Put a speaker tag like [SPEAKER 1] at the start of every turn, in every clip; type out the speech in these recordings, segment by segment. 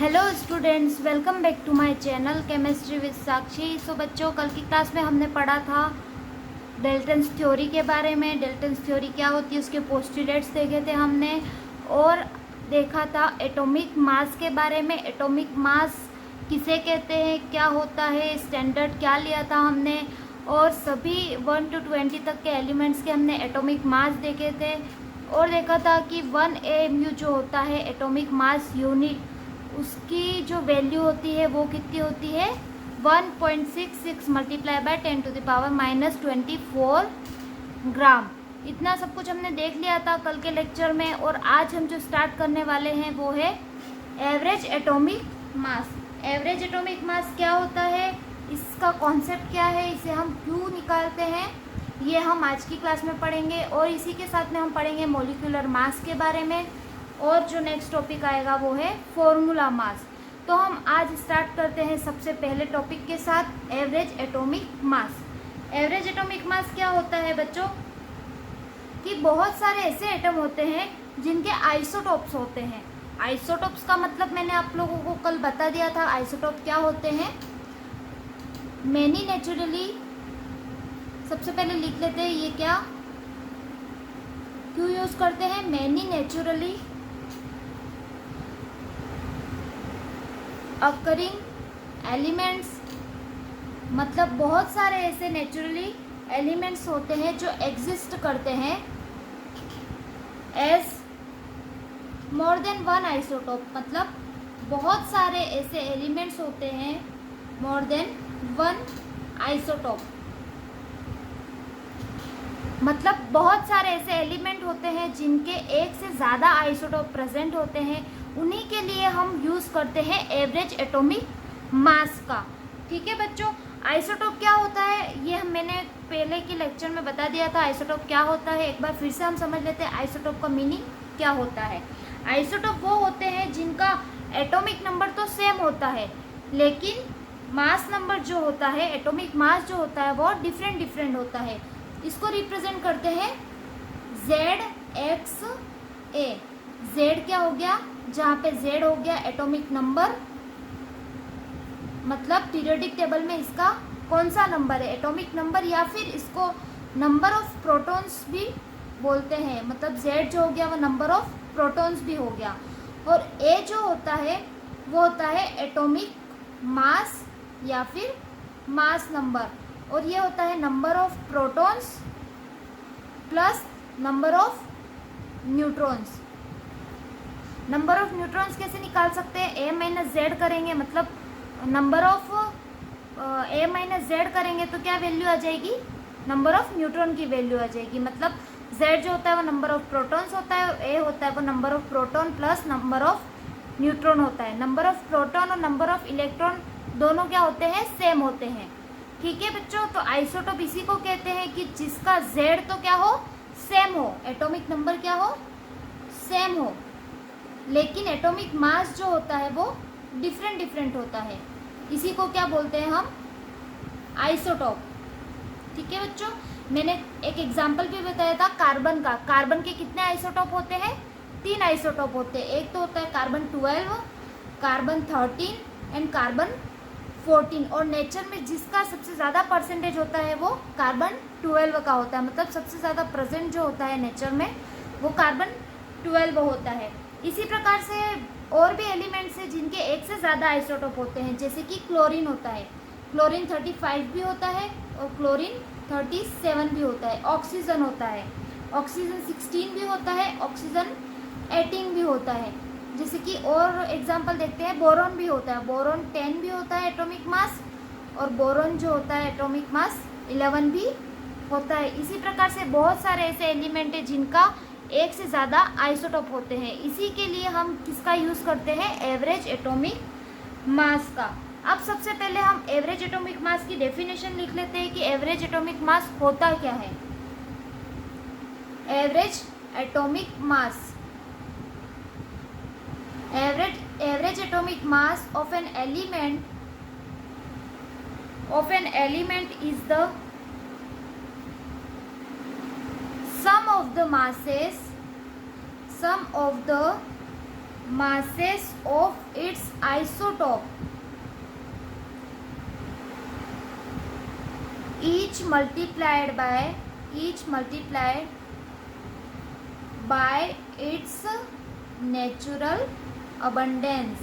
[SPEAKER 1] Hello students, welcome back to my channel chemistry with Sakshi. So बच्चों, कल की class में हमने पढ़ा था डेल्टन्स थ्योरी के बारे में। डेल्टन्स थ्योरी क्या होती है, उसके पोस्टुलेट्स देखे थे हमने, और देखा था एटॉमिक मास के बारे में। एटॉमिक मास किसे कहते हैं, क्या होता है, स्टैंडर्ड क्या लिया था हमने, और सभी 1 to 20 तक के एलिमेंट्स के हमने एटॉमिक मास देखे थे। और देखा था कि 1 AMU जो होता है एटॉमिक मास यूनिट, उसकी जो वैल्यू होती है वो कितनी होती है, 1.66 मल्टीप्लाई बाय 10⁻⁻24 ग्राम। इतना सब कुछ हमने देख लिया था कल के लेक्चर में। और आज हम जो स्टार्ट करने वाले हैं वो है average atomic mass. Average atomic mass क्या होता है, इसका कॉन्सेप्ट क्या है, इसे हम क्यों निकालते हैं, ये हम आज की क्लास में पढ़ेंगे। और इसी के साथ में हम पढ़ेंगे मॉलिक्यूलर मास के बारे में, और जो नेक्स्ट टॉपिक आएगा वो है फॉर्मूला मास। तो हम आज स्टार्ट करते हैं सबसे पहले टॉपिक के साथ, average atomic mass. Average atomic mass क्या होता है बच्चों, कि बहुत सारे ऐसे एटम होते हैं जिनके आइसोटॉप्स होते हैं। आइसोटॉप्स का मतलब मैंने आप लोगों को कल बता दिया था। आइसोटॉप क्या होते हैं, मैनी नेचुरली, सबसे पहले लिख लेते हैं ये क्या, क्यों यूज करते हैं, मैनी नेचुरली अकरिंग एलिमेंट्स, मतलब बहुत सारे ऐसे नेचुरली एलिमेंट्स होते हैं जो एग्जिस्ट करते हैं as more than one isotope. मतलब बहुत सारे ऐसे एलिमेंट्स होते हैं मोर देन वन आइसोटोप, मतलब बहुत सारे ऐसे एलिमेंट होते हैं जिनके एक से ज़्यादा आइसोटोप प्रेजेंट होते हैं। उन्हीं के लिए हम यूज़ करते हैं एवरेज एटॉमिक मास का। ठीक है बच्चों, आइसोटोप क्या होता है ये मैंने पहले के लेक्चर में बता दिया था। आइसोटोप क्या होता है एक बार फिर से हम समझ लेते हैं। आइसोटोप का मीनिंग क्या होता है। आइसोटोप वो होते हैं जिनका एटॉमिक नंबर तो सेम होता है, लेकिन मास नंबर जो होता है, एटॉमिक मास जो होता है वो डिफरेंट डिफरेंट होता है। इसको रिप्रेजेंट करते हैं ZXA। Z क्या हो गया, जहाँ पे Z हो गया एटॉमिक नंबर, मतलब पीरियोडिक टेबल में इसका कौन सा नंबर है, एटॉमिक नंबर, या फिर इसको नंबर ऑफ प्रोटॉन्स भी बोलते हैं। मतलब Z जो हो गया वो नंबर ऑफ प्रोटॉन्स भी हो गया। और A जो होता है वो होता है एटॉमिक मास या फिर मास नंबर, और ये होता है number of protons plus number of neutrons. Number of neutrons कैसे निकाल सकते हैं, A माइनस Z करेंगे, मतलब number of A minus Z करेंगे तो क्या वैल्यू आ जाएगी, नंबर ऑफ न्यूट्रॉन की वैल्यू आ जाएगी। मतलब Z जो होता है वो नंबर ऑफ प्रोटॉन्स होता है, A होता है वो number of proton plus number of neutron होता है। नंबर ऑफ प्रोटॉन और नंबर ऑफ इलेक्ट्रॉन दोनों क्या होते हैं, सेम होते हैं। ठीक है बच्चों, तो आइसोटोप इसी को कहते हैं कि जिसका Z तो क्या हो, सेम हो, एटॉमिक नंबर क्या हो, सेम हो, लेकिन एटॉमिक मास जो होता है वो डिफरेंट डिफरेंट होता है। इसी को क्या बोलते हैं हम, आइसोटोप। ठीक है बच्चों, मैंने एक एग्जांपल भी बताया था कार्बन का। कार्बन के कितने आइसोटोप होते हैं, 3 आइसोटोप होते हैं। एक तो होता है कार्बन 12, कार्बन 13 एंड कार्बन 14। और नेचर में जिसका सबसे ज़्यादा परसेंटेज होता है वो कार्बन 12 का होता है। मतलब सबसे ज़्यादा प्रेजेंट जो होता है नेचर में वो कार्बन 12 होता है। इसी प्रकार से और भी एलिमेंट्स हैं जिनके एक से ज़्यादा आइसोटोप होते हैं, जैसे कि क्लोरीन होता है। क्लोरीन 35 भी होता है और क्लोरीन 37 भी होता है। ऑक्सीजन होता है, ऑक्सीजन 16 भी होता है, ऑक्सीजन 18 भी होता है। जैसे कि और एग्जांपल देखते हैं, बोरॉन भी होता है, बोरॉन 10 भी होता है एटॉमिक मास, और बोरॉन जो होता है एटॉमिक मास 11 भी होता है। इसी प्रकार से बहुत सारे ऐसे एलिमेंट हैं जिनका एक से ज़्यादा आइसोटोप होते हैं। इसी के लिए हम किसका यूज़ करते हैं, एवरेज एटॉमिक मास का। अब सबसे पहले हम एवरेज एटॉमिक मास की डेफिनेशन लिख लेते हैं कि एवरेज एटॉमिक मास होता क्या है। Average atomic mass, average atomic mass of an element is the sum of the masses of its isotope each multiplied by its natural abundance.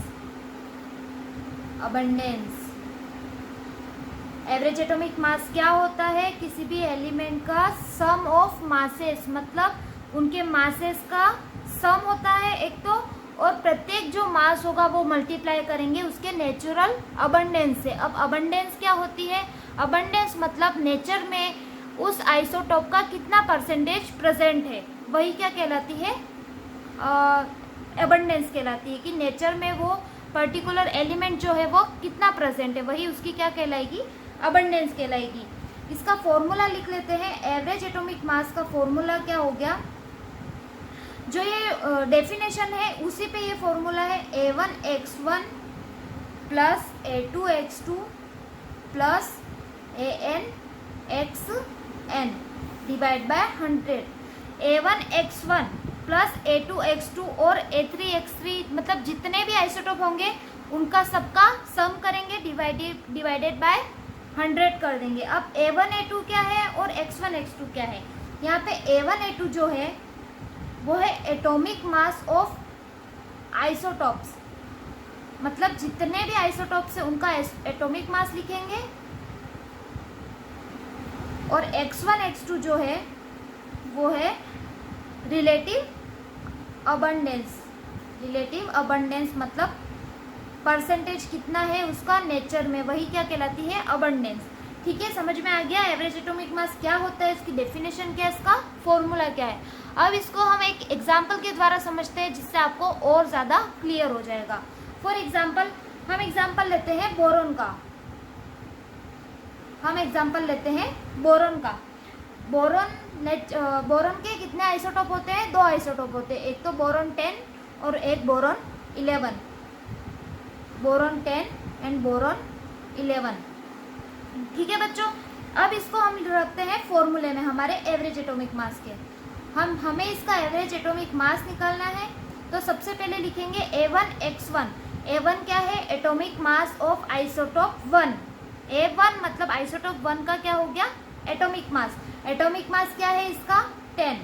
[SPEAKER 1] Average atomic mass क्या होता है? किसी भी एलिमेंट का सम of masses, मतलब उनके मासेस का सम होता है एक तो, और प्रत्येक जो मास होगा वो मल्टीप्लाई करेंगे उसके नेचुरल अबंडेंस से. अब अबंडेंस क्या होती है? अबंडेंस मतलब नेचर में उस आइसोटोप का कितना परसेंटेज प्रेजेंट है, वही क्या कहलाती है? अबंडेंस कहलाती है. कि नेचर में वो पर्टिकुलर एलिमेंट जो है वो कितना प्रेजेंट है, वही उसकी क्या कहलाएगी? अबंडेंस कहलाएगी. इसका फॉर्मूला लिख लेते हैं. एवरेज एटॉमिक मास का फॉर्मूला क्या हो गया? जो ये डेफिनेशन है उसी पे ये फॉर्मूला है. A1x1 plus A2x2 plus AnXn divide by 100. A1x1 plus A2x2 और A3x3 मतलब जितने भी आइसोटोप होंगे उनका सबका सम करेंगे, डिवाइडेड बाय 100 कर देंगे. अब A1 A2 क्या है और X1 X2 क्या है? यहाँ पे A1 A2 जो है वो है एटॉमिक मास ऑफ आइसोटॉप्स, मतलब जितने भी आइसोटॉप्स है उनका एटॉमिक मास लिखेंगे. और X1 X2 जो है वो है रिलेटिव अबंडेंस मतलब परसेंटेज कितना है उसका नेचर में, वही क्या कहलाती है? अबंडेंस. ठीक है, समझ में आ गया एवरेज एटॉमिक मास क्या होता है, इसकी डेफिनेशन क्या है, इसका फॉर्मूला क्या है. अब इसको हम एक एग्जाम्पल के द्वारा समझते हैं जिससे आपको और ज़्यादा क्लियर हो जाएगा. फॉर एग्जाम्पल हम एग्जाम्पल लेते हैं बोरोन का. बोरोन के कितने आइसोटोप होते हैं? 2 आइसोटोप होते हैं. एक तो बोरोन 10 और एक बोरोन 11. Boron 10 and boron 11. ठीक है बच्चों, अब इसको हम रखते हैं फॉर्मूले में हमारे एवरेज एटॉमिक मास के. हमें इसका एवरेज एटॉमिक मास निकालना है. तो सबसे पहले लिखेंगे A1x1. A1 क्या है? Atomic mass of isotope 1. A1 मतलब आइसोटोप 1 का क्या हो गया? Atomic mass. एटॉमिक मास क्या है इसका? 10.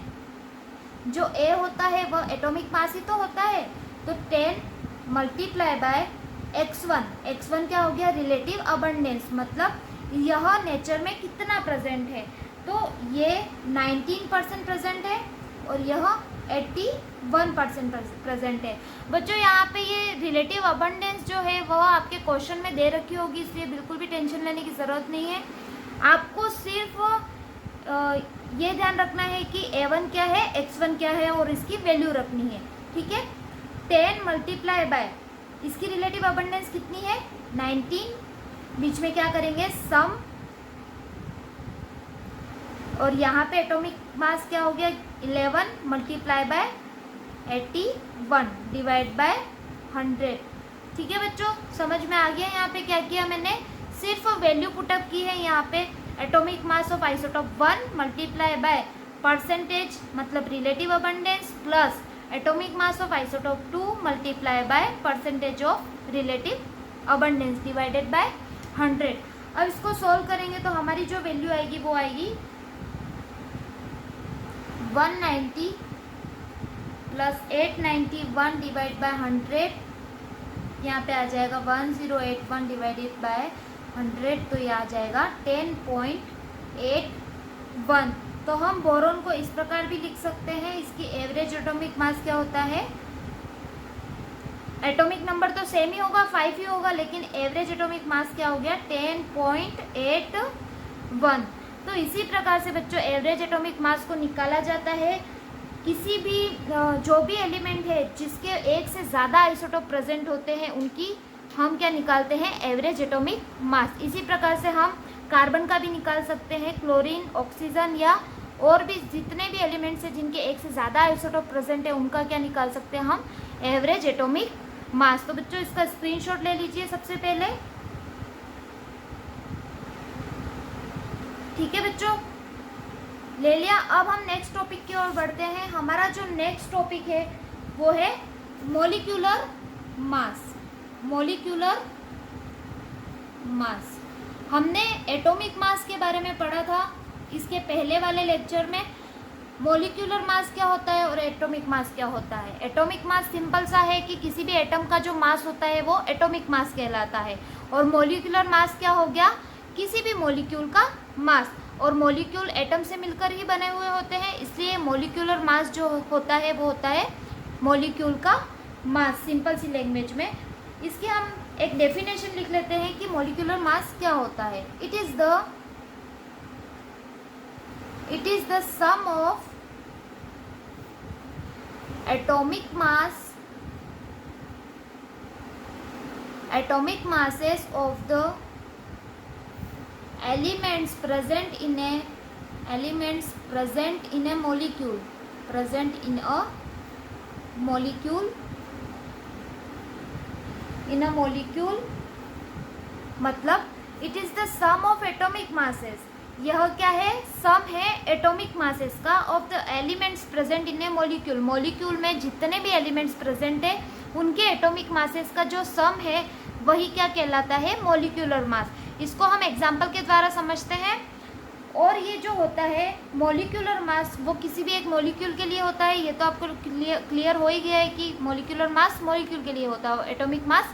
[SPEAKER 1] जो A होता है वह एटॉमिक मास ही तो होता है. तो 10 मल्टीप्लाई बाय X1 क्या हो गया? रिलेटिव अबंडेंस, मतलब यह नेचर में कितना प्रेजेंट है. तो ये 19% प्रेजेंट है और यह 81% प्रेजेंट है. बच्चों यहाँ पे ये रिलेटिव अबंडेंस जो है वह आपके क्वेश्चन में दे रखी होगी, इसलिए बिल्कुल भी टेंशन लेने की ज़रूरत नहीं है. आपको सिर्फ ये ध्यान रखना है कि A1 क्या है, X1 क्या है और इसकी वैल्यू रखनी है. ठीक है, 10 मल्टीप्लाई बाय इसकी रिलेटिव अबंडेंस कितनी है? 19. बीच में क्या करेंगे? सम. और यहाँ पे एटॉमिक मास क्या हो गया? 11 मल्टीप्लाई बाय 81 डिवाइड बाय 100. ठीक है बच्चों, समझ में आ गया? यहाँ पे क्या किया मैंने? सिर्फ वैल्यू पुटअप की है. यहाँ पे atomic mass of isotope 1 multiply by percentage मतलब relative abundance plus atomic mass of isotope 2 multiply by percentage of relative abundance divided by 100. अब इसको सॉल्व करेंगे तो हमारी जो वैल्यू आएगी वो आएगी 190 प्लस 891 डिवाइड बाय 100. यहाँ पे आ जाएगा 1081 डिवाइडेड बाय 100, तो ये आ जाएगा 10.81. तो हम बोरोन को इस प्रकार भी लिख सकते हैं. इसकी एवरेज एटॉमिक मास क्या होता है? एटॉमिक नंबर तो सेम ही होगा, 5 ही होगा, लेकिन एवरेज एटॉमिक मास क्या हो गया? 10.81. तो इसी प्रकार से बच्चों एवरेज एटॉमिक मास को निकाला जाता है. किसी भी जो भी एलिमेंट है जिसके एक से ज़्यादा आइसोटोप प्रेजेंट होते हैं उनकी हम क्या निकालते हैं? Average atomic mass. इसी प्रकार से हम कार्बन का भी निकाल सकते हैं, क्लोरीन, ऑक्सीजन या और भी जितने भी एलिमेंट्स हैं जिनके एक से ज़्यादा आइसोटोप प्रेजेंट है उनका क्या निकाल सकते हैं हम? Average atomic mass. तो बच्चों इसका स्क्रीनशॉट ले लीजिए सबसे पहले. ठीक है बच्चों, ले लिया. अब हम नेक्स्ट टॉपिक की ओर बढ़ते हैं. हमारा जो नेक्स्ट टॉपिक है वो है मोलिक्यूलर मास, मोलिक्यूलर मास। हमने एटॉमिक मास के बारे में पढ़ा था इसके पहले वाले लेक्चर में। मोलिक्यूलर मास क्या होता है और एटॉमिक मास क्या होता है। एटॉमिक मास सिंपल सा है कि किसी भी एटम का जो मास होता है वो एटॉमिक मास कहलाता है। और मोलिक्यूलर मास क्या हो गया, किसी भी मोलिक्यूल का मास। और मोलिक्यूल एटम से मिलकर ही बने हुए होते हैं, इसलिए मोलिक्यूलर मास जो होता है वो होता है मोलिक्यूल का मास, सिंपल सी लैंग्वेज में। इसकी हम एक डेफिनेशन लिख लेते हैं कि मोलिक्यूलर मास क्या होता है। It is the sum of atomic masses of the elements present in a molecule, मतलब it is the sum of atomic masses. यह क्या है, सम है एटॉमिक मासेस का of the elements present in a molecule. Molecule में जितने भी elements present है उनके एटॉमिक मासेस का जो सम है वही क्या कहलाता है, मोलिक्यूलर मास। इसको हम एग्जाम्पल के द्वारा समझते हैं। और ये जो होता है मोलिक्यूलर मास वो किसी भी एक मॉलिक्यूल के लिए होता है। ये तो आपको क्लियर हो ही गया है कि मोलिक्यूलर मास मॉलिक्यूल के लिए होता है, एटॉमिक मास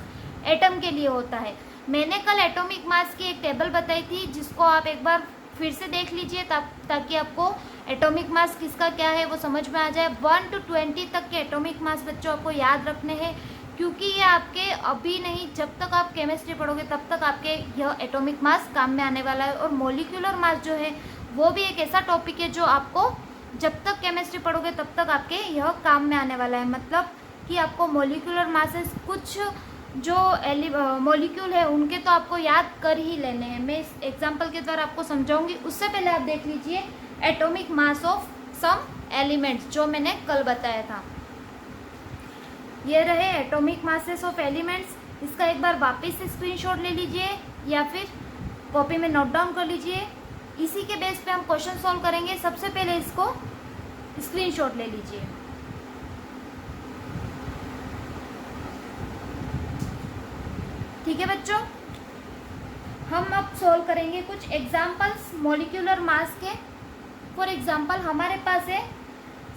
[SPEAKER 1] एटम के लिए होता है। मैंने कल एटॉमिक मास की एक टेबल बताई थी जिसको आप एक बार फिर से देख लीजिए ताकि आपको एटॉमिक मास किसका क्या है वो समझ में आ जाए। 1 to 20 तक के एटॉमिक मास बच्चों आपको याद रखने हैं, क्योंकि ये आपके अभी नहीं, जब तक आप केमिस्ट्री पढ़ोगे तब तक आपके यह एटॉमिक मास काम में आने वाला है। और मोलिक्यूलर मास जो है वो भी एक ऐसा टॉपिक है जो आपको जब तक केमिस्ट्री पढ़ोगे तब तक आपके यह काम में आने वाला है। मतलब कि आपको मोलिक्यूलर मासेस कुछ जो मॉलिक्यूल है उनके तो आपको याद कर ही लेने हैं। मैं इस एग्जांपल के द्वारा आपको समझाऊंगी। उससे पहले आप देख लीजिए atomic mass of some elements जो मैंने कल बताया था। ये रहे एटॉमिक मासेस ऑफ एलिमेंट्स। इसका एक बार वापस से स्क्रीनशॉट ले लीजिए या फिर कॉपी में नोट डाउन कर लीजिए। इसी के बेस पे हम क्वेश्चन सॉल्व करेंगे। सबसे पहले इसको स्क्रीनशॉट ले लीजिए। ठीक है बच्चों, हम अब सोल्व करेंगे कुछ एग्जाम्पल्स मॉलिक्यूलर मास के। फॉर एग्जाम्पल हमारे पास है,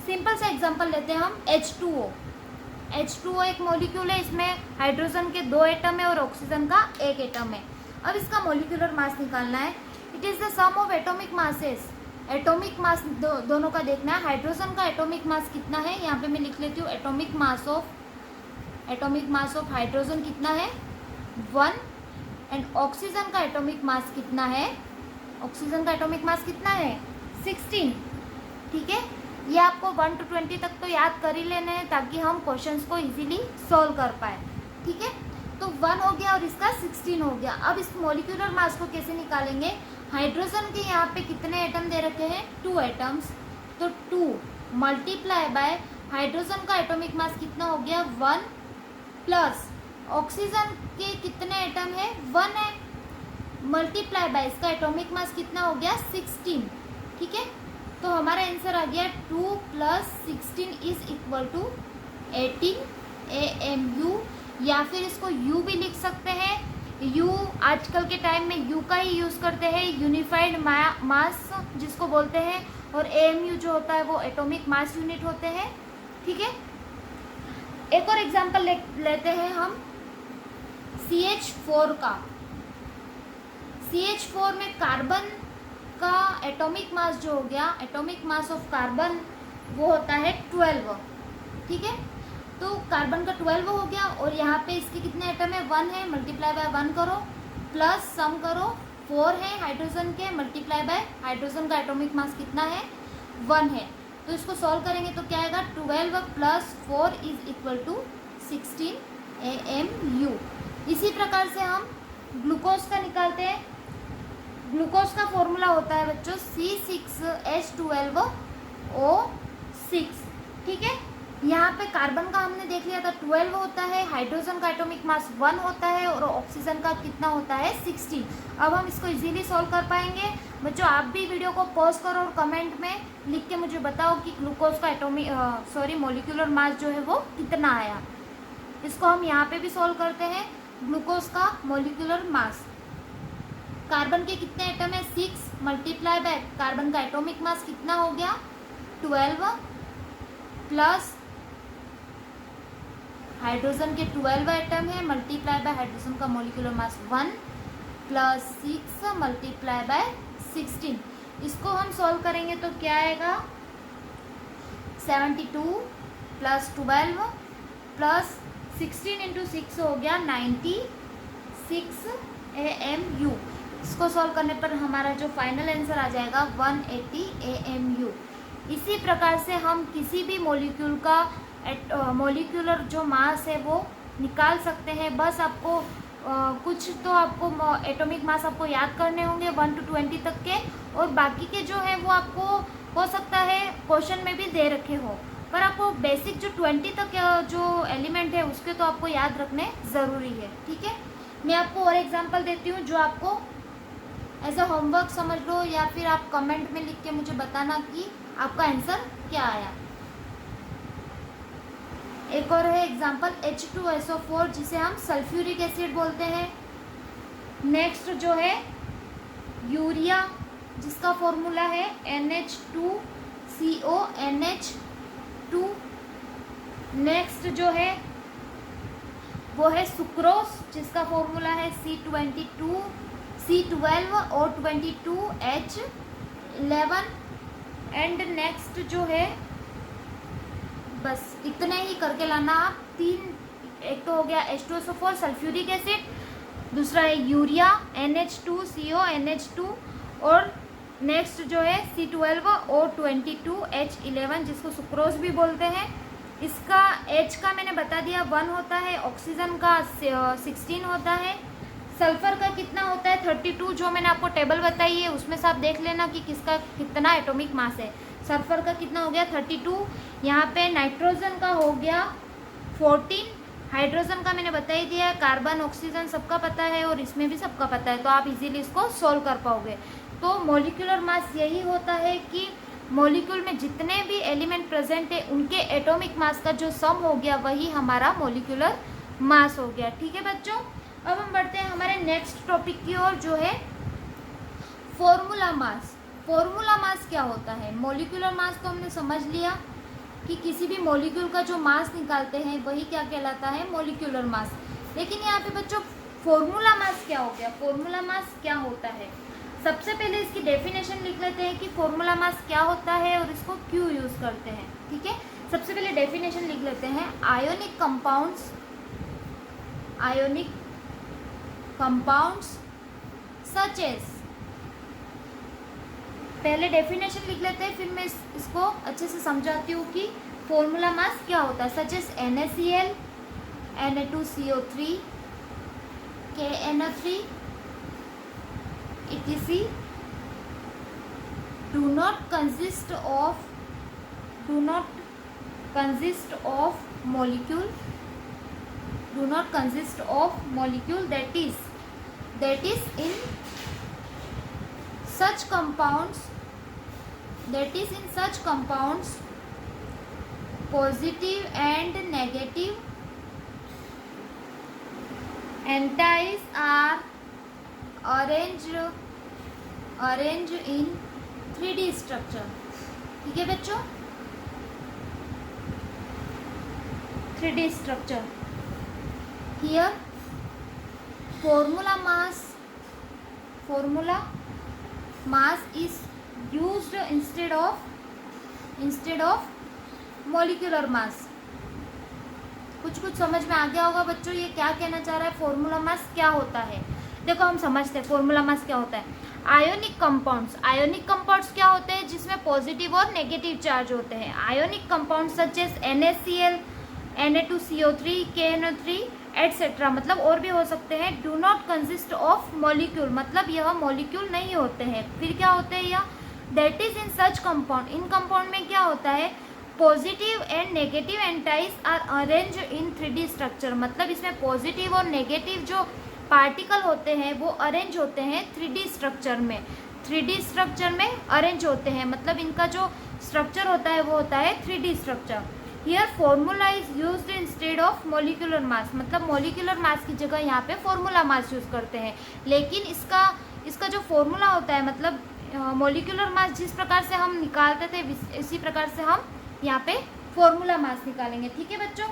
[SPEAKER 1] सिंपल सा एग्जाम्पल लेते हैं हम H2O। H2O एक मॉलिक्यूल है, इसमें हाइड्रोजन के 2 एटम है और ऑक्सीजन का 1 एटम है। अब इसका मॉलिक्यूलर मास निकालना है। It is the sum of atomic masses. Atomic mass दोनों का देखना है। हाइड्रोजन का एटॉमिक मास कितना है, यहाँ पे मैं लिख लेती हूँ एटॉमिक मास ऑफ हाइड्रोजन कितना है 1। एंड ऑक्सीजन का एटॉमिक मास कितना है, ऑक्सीजन का एटॉमिक मास कितना है 16। ठीक है, ये आपको 1 to 20 तक तो याद कर ही लेने हैं ताकि हम क्वेश्चंस को इजीली सॉल्व कर पाए। ठीक है, तो 1 हो गया और इसका 16 हो गया। अब इस मॉलिक्यूलर मास को कैसे निकालेंगे। हाइड्रोजन के यहाँ पे कितने एटम दे रखे हैं 2 एटम्स, तो 2 मल्टीप्लाई बाय हाइड्रोजन का एटॉमिक मास कितना हो गया 1 प्लस ऑक्सीजन के कितने एटम है 1 है, मल्टीप्लाई बाय इसका एटॉमिक मास कितना हो गया 16। ठीक है, तो हमारा आंसर आ गया 2 + 16 इज इक्वल टू 18 AMU। या फिर इसको U भी लिख सकते हैं। U आजकल के टाइम में U का ही यूज़ करते हैं, यूनिफाइड मास जिसको बोलते हैं। और AMU जो होता है वो एटॉमिक मास यूनिट होते हैं। ठीक है, एक और एग्जांपल लेते हैं हम CH4 का। CH4 में कार्बन का एटॉमिक मास जो हो गया, एटॉमिक मास ऑफ कार्बन वो होता है 12। ठीक है, तो कार्बन का 12 हो गया और यहाँ पे इसके कितने एटम है 1 है, मल्टीप्लाई बाय 1 करो प्लस सम करो 4 है हाइड्रोजन के, मल्टीप्लाई बाय हाइड्रोजन का एटॉमिक मास कितना है 1 है। तो इसको सॉल्व करेंगे तो क्या आएगा 12 + 4 इज इक्वल टू 16 AMU। इसी प्रकार से हम ग्लूकोज का निकालते हैं। ग्लूकोज का फॉर्मूला होता है बच्चों C6H12O6। ठीक है, यहाँ पे कार्बन का हमने देख लिया था 12 होता है, हाइड्रोजन का एटॉमिक मास 1 होता है और ऑक्सीजन का कितना होता है 16। अब हम इसको इजीली सॉल्व कर पाएंगे। बच्चों आप भी वीडियो को पॉज करो और कमेंट में लिख के मुझे बताओ कि ग्लूकोज का मोलिकुलर मास जो है वो कितना आया। इसको हम यहाँ पे भी सॉल्व करते हैं। ग्लूकोज का मोलिकुलर मास, कार्बन के कितने एटम है 6 मल्टीप्लाई बाय कार्बन का एटॉमिक मास कितना हो गया 12 प्लस हाइड्रोजन के 12 एटम है मल्टीप्लाई बाय हाइड्रोजन का molecular mass 1 plus 6 multiply by 16। इसको हम सॉल्व करेंगे तो क्या आएगा 72 प्लस 12 प्लस 16 इंटू 6 हो गया 96 AMU। इसको सॉल्व करने पर हमारा जो फाइनल आंसर आ जाएगा 180 AMU। इसी प्रकार से हम किसी भी मॉलिक्यूल का मॉलिक्यूलर जो मास है वो निकाल सकते हैं। बस आपको कुछ तो आपको एटॉमिक मास आपको याद करने होंगे 1 to 20 तक के, और बाकी के जो है वो आपको हो सकता है क्वेश्चन में भी दे रखे हो, पर आपको बेसिक जो 20 तक जो एलिमेंट है उसके तो आपको याद रखने ज़रूरी है। ठीक है, मैं आपको और एग्जांपल देती हूँ जो आपको एज अ होमवर्क समझ लो, या फिर आप कमेंट में लिख के मुझे बताना कि आपका आंसर क्या आया। एक और है एग्जांपल H2SO4 जिसे हम सल्फ्यूरिक एसिड बोलते हैं। नेक्स्ट जो है यूरिया जिसका फॉर्मूला है NH2CO NH2। नेक्स्ट जो है वो है सुक्रोज जिसका फॉर्मूला है C12O22H11। एंड नेक्स्ट जो है बस इतने ही करके लाना आप। एक तो हो गया H2SO4 सल्फ्यूरिक एसिड, दूसरा है यूरिया NH2CO NH2, और नेक्स्ट जो है C12O22H11 जिसको सुक्रोज भी बोलते हैं। इसका H का मैंने बता दिया 1 होता है, ऑक्सीजन का 16 होता है, सल्फर का कितना होता है 32, जो मैंने आपको टेबल बताई है उसमें से आप देख लेना कि किसका कितना एटॉमिक मास है। सल्फर का कितना हो गया 32, यहाँ पे नाइट्रोजन का हो गया 14, हाइड्रोजन का मैंने बता ही दिया, कार्बन ऑक्सीजन सबका पता है और इसमें भी सबका पता है, तो आप इजीली इसको सोल्व कर पाओगे। तो मॉलिक्यूलर मास यही होता है कि मॉलिक्यूल में जितने भी एलिमेंट प्रेजेंट है उनके एटॉमिक मास का जो सम हो गया वही हमारा मॉलिक्यूलर मास हो गया। ठीक है बच्चों, अब हम बढ़ते हैं हमारे नेक्स्ट टॉपिक की ओर जो है फॉर्मूला मास। फॉर्मूला मास क्या होता है? मॉलिक्यूलर मास तो हमने समझ लिया कि किसी भी मॉलिक्यूल का जो मास निकालते हैं वही क्या कहलाता है मॉलिक्यूलर मास। लेकिन यहाँ पे बच्चों फॉर्मूला मास क्या हो गया? फॉर्मूला मास क्या होता है? सबसे पहले इसकी डेफिनेशन लिख लेते हैं कि फॉर्मूला मास क्या होता है और इसको क्यों यूज करते हैं। ठीक है, सबसे पहले डेफिनेशन लिख लेते हैं। आयोनिक कंपाउंड्स सच एज, पहले डेफिनेशन लिख लेते हैं फिर मैं इसको अच्छे से समझाती हूँ कि फॉर्मूला मास क्या होता है। Such as NaCl, Na2CO3, KNO3 etc. do not consist of molecule that is in such compounds positive and negative entities are arranged in 3D structure। ठीक है बच्चों, 3D structure। Here formula mass is used instead of molecular mass। कुछ समझ में आ गया होगा बच्चों, ये क्या कहना चाह रहा है, फॉर्मूला मास क्या होता है। देखो हम समझते हैं फॉर्मूला मास क्या होता है। आयोनिक कंपाउंड्स क्या होते हैं? जिसमें पॉजिटिव और नेगेटिव चार्ज होते हैं। Ionic compounds such as NaCl, Na2CO3, KNO3 etcetera, मतलब और भी हो सकते हैं। Do not consist of molecule, मतलब यह मॉलिक्यूल नहीं होते हैं। फिर क्या होते हैं? यह that is in such compound, इन कंपाउंड में क्या होता है? Positive and negative entities are arrange in 3D structure, मतलब इसमें पॉजिटिव और नेगेटिव जो पार्टिकल होते हैं वो अरेंज होते हैं 3D स्ट्रक्चर में। 3D स्ट्रक्चर में अरेंज होते हैं, मतलब इनका जो स्ट्रक्चर होता है वो होता है 3D structure. Here formula is used instead of molecular mass, मतलब मोलिकुलर मास की जगह यहाँ पे फॉर्मूला मास यूज़ करते हैं। लेकिन इसका जो फॉर्मूला होता है, मतलब मोलिकुलर मास जिस प्रकार से हम निकालते थे इसी प्रकार से हम यहाँ पे फॉर्मूला मास निकालेंगे। ठीक है बच्चों,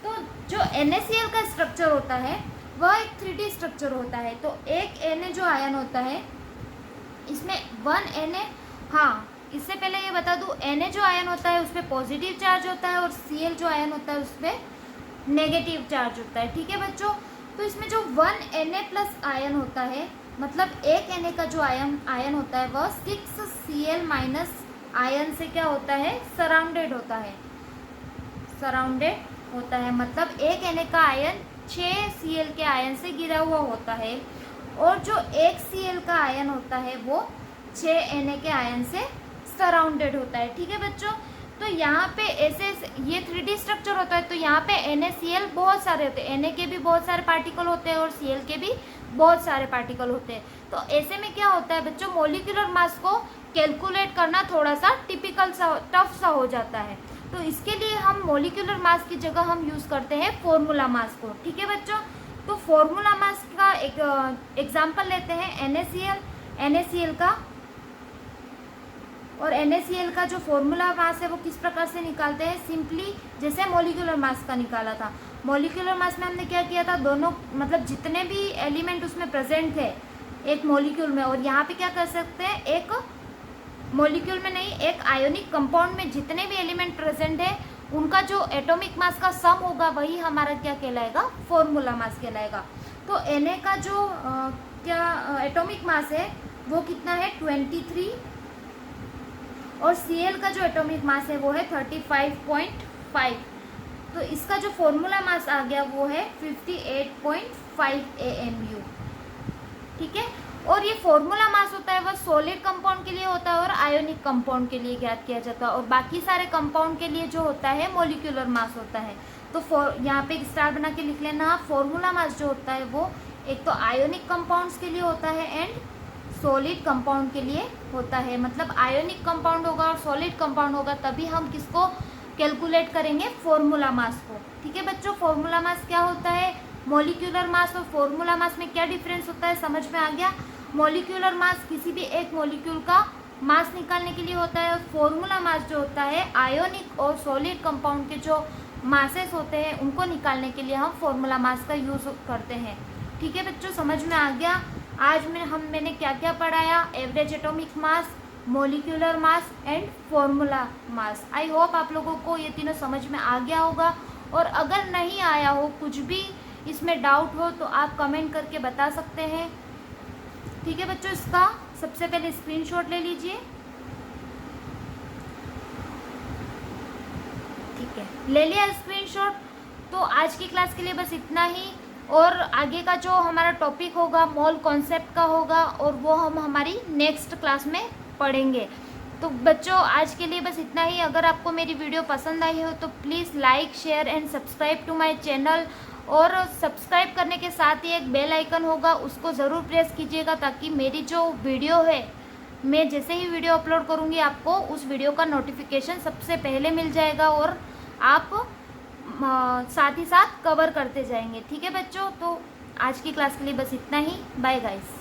[SPEAKER 1] तो जो NaCl का स्ट्रक्चर होता है वह एक 3D स्ट्रक्चर होता है। तो एक Na जो आयन होता है इसमें 1 Na, हाँ इससे पहले ये बता दूँ, Na जो आयन होता है उस पर पॉजिटिव चार्ज होता है और Cl जो आयन होता है उस पर नेगेटिव चार्ज होता है। ठीक है बच्चों, तो इसमें जो 1 Na प्लस आयन होता है, मतलब एक Na का जो आयन होता है वह 6 Cl माइनस आयन से क्या होता है, सराउंडेड होता है, मतलब एक Na का आयन 6 Cl के आयन से घिरा हुआ होता है और जो एक Cl का आयन होता है वो 6 Na के आयन से सराउंडेड होता है। ठीक है बच्चों, तो यहाँ पे ऐसे ये 3D स्ट्रक्चर होता है, तो यहाँ पे NaCl बहुत सारे होते हैं, Na के भी बहुत सारे पार्टिकल होते हैं और Cl के भी बहुत सारे पार्टिकल होते हैं। तो ऐसे में क्या होता है बच्चों, मोलिकुलर मास को कैलकुलेट करना थोड़ा सा टफ सा हो जाता है। तो इसके लिए हम मोलिकुलर मास की जगह हम यूज़ करते हैं फॉर्मूला मास को। ठीक है बच्चों, तो फॉर्मूला मास का एक एग्जाम्पल लेते हैं NaCl का। और NaCl का जो फॉर्मूला मास है वो किस प्रकार से निकालते हैं, सिंपली जैसे मोलिकुलर मास का निकाला था। मोलिकुलर मास में हमने क्या किया था, दोनों मतलब जितने भी एलिमेंट उसमें प्रेजेंट थे एक मॉलिक्यूल में, और यहाँ पे क्या कर सकते हैं, एक मॉलिक्यूल में नहीं, एक आयोनिक कंपाउंड में जितने भी एलिमेंट प्रेजेंट है उनका जो एटॉमिक मास का सम होगा वही हमारा क्या कहलाएगा, फॉर्मूला मास कहलाएगा। तो Na का जो एटॉमिक मास है वो कितना है, 23, और Cl का जो एटॉमिक मास है वो है 35.5। तो इसका जो फॉर्मूला मास आ गया वो है 58.5 AMU। ठीक है, और ये फॉर्मूला मास होता है वह सॉलिड कंपाउंड के लिए होता है और आयोनिक कंपाउंड के लिए ज्ञात किया जाता है, और बाकी सारे कंपाउंड के लिए जो होता है मोलिकुलर मास होता है। तो यहाँ पे एक स्टार बना के लिख लेना, फॉर्मूला मास जो होता है वो एक तो आयोनिक कंपाउंड्स के लिए होता है एंड सॉलिड कंपाउंड के लिए होता है। मतलब आयोनिक कंपाउंड होगा और सॉलिड कंपाउंड होगा तभी हम किसको कैलकुलेट करेंगे, फॉर्मूला मास को। ठीक है बच्चों, फॉर्मूला मास क्या होता है, मॉलिक्यूलर मास और फॉर्मूला मास में क्या डिफरेंस होता है, समझ में आ गया। मॉलिक्यूलर मास किसी भी एक मॉलिक्यूल का मास निकालने के लिए होता है और फॉर्मूला मास जो होता है आयोनिक और सॉलिड कंपाउंड के जो मासेस होते हैं उनको निकालने के लिए हम फॉर्मूला मास का यूज़ करते हैं। ठीक है बच्चों, समझ में आ गया। आज मैंने क्या क्या पढ़ाया, average atomic mass, molecular mass and formula mass. I hope आप लोगों को ये तीनों समझ में आ गया होगा, और अगर नहीं आया हो, कुछ भी इसमें डाउट हो तो आप कमेंट करके बता सकते हैं। ठीक है बच्चों, इसका सबसे पहले स्क्रीनशॉट ले लीजिए। ठीक है, ले लिया स्क्रीनशॉट। तो आज की क्लास के लिए बस इतना ही, और आगे का जो हमारा टॉपिक होगा मोल कॉन्सेप्ट का होगा, और वो हम हमारी नेक्स्ट क्लास में पढ़ेंगे। तो बच्चों आज के लिए बस इतना ही। अगर आपको मेरी वीडियो पसंद आई हो तो please like, share and subscribe to my channel, और सब्सक्राइब करने के साथ ही एक बेल आइकन होगा उसको ज़रूर प्रेस कीजिएगा, ताकि मेरी जो वीडियो है, मैं जैसे ही वीडियो अपलोड करूँगी आपको उस वीडियो का नोटिफिकेशन सबसे पहले मिल जाएगा और आप साथ ही साथ कवर करते जाएंगे। ठीक है बच्चों, तो आज की क्लास के लिए बस इतना ही। Bye guys.